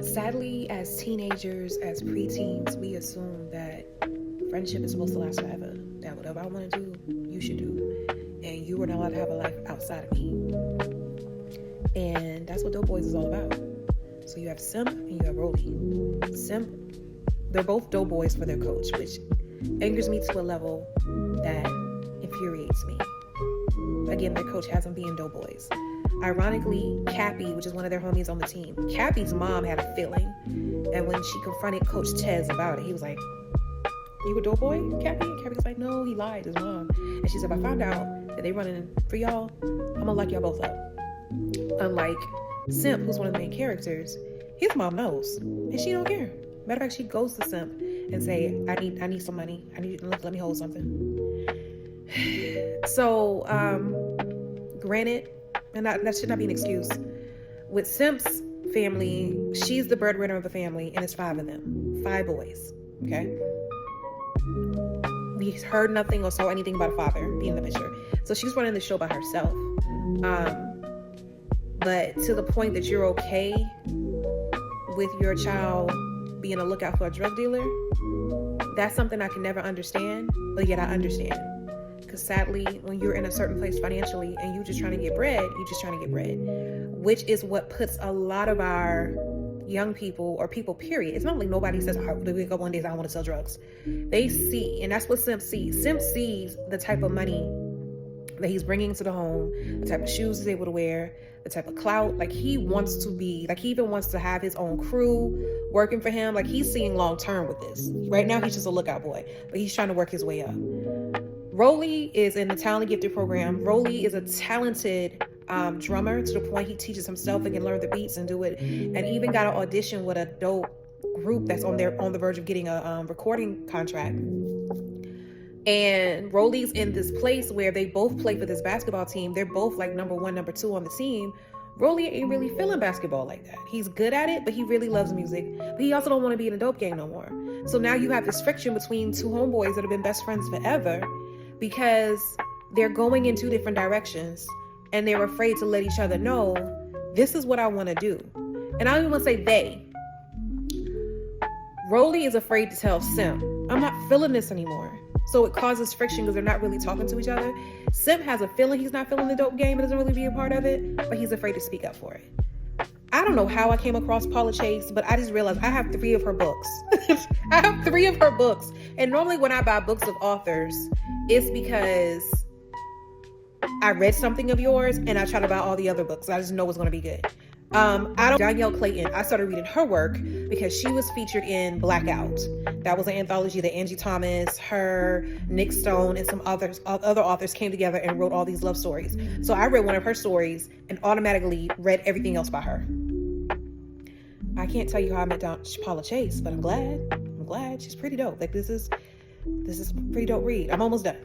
Sadly, as teenagers, as preteens, we assume that friendship is supposed to last forever. That whatever I want to do, you should do. And you are not allowed to have a life outside of me. And that's what Dope Boys is all about. So you have Simp and you have Rolly. Simp, they're both Dope Boys for their coach, which angers me to a level that infuriates me. Again, their coach has them being Dope Boys. Ironically, Cappy, which is one of their homies on the team, Cappy's mom had a feeling. And when she confronted Coach Tez about it, he was like, "You a dope boy, Cappy?" And Cappy was like, "No, he lied, his mom." And she said, "If I found out that they running for y'all, I'm gonna lock y'all both up." Unlike Simp, who's one of the main characters, his mom knows, and she don't care. Matter of fact, she goes to Simp and say, I need some money. I need you to let me hold something. So, granted, and that should not be an excuse. With Simp's family, she's the breadwinner of the family, and it's 5 of them. 5 boys, okay? We heard nothing or saw anything about a father being in the picture. So she's running the show by herself. But to the point that you're okay with your child being a lookout for a drug dealer, that's something I can never understand, but yet I understand. Because sadly, when you're in a certain place financially and you're just trying to get bread, which is what puts a lot of our young people or people, period. It's not like nobody says, "I wake up one day and I want to sell drugs." They see, and that's what Simp sees. Simp sees the type of money that he's bringing to the home, the type of shoes he's able to wear, the type of clout. Like he wants to be, like he even wants to have his own crew working for him. Like he's seeing long term with this. Right now, he's just a lookout boy, but he's trying to work his way up. Rolly is in the Talented Gifted program. Rolly is a talented drummer to the point he teaches himself and can learn the beats and do it. And even got an audition with a dope group that's on the verge of getting a recording contract. And Rolly's in this place where they both play for this basketball team. They're both like number 1, number 2 on the team. Rolly ain't really feeling basketball like that. He's good at it, but he really loves music. But he also don't want to be in a dope gang no more. So now you have this friction between 2 homeboys that have been best friends forever, because they're going in 2 different directions and they're afraid to let each other know, this is what I want to do. And I don't even want to say they. Rolly is afraid to tell Simp, "I'm not feeling this anymore." So it causes friction because they're not really talking to each other. Simp has a feeling he's not feeling the dope game and doesn't really be a part of it, but he's afraid to speak up for it. I don't know how I came across Paula Chase, but I just realized I have 3 of her books. I have 3 of her books. And normally when I buy books of authors, it's because I read something of yours and I try to buy all the other books. I just know it's going to be good. Danielle Clayton, I started reading her work because she was featured in Blackout. That was an anthology that Angie Thomas, her, Nick Stone, and some other authors came together and wrote all these love stories. So I read one of her stories and automatically read everything else by her. I can't tell you how I met Paula Chase, but I'm glad. She's pretty dope. Like this is a pretty dope read. I'm almost done.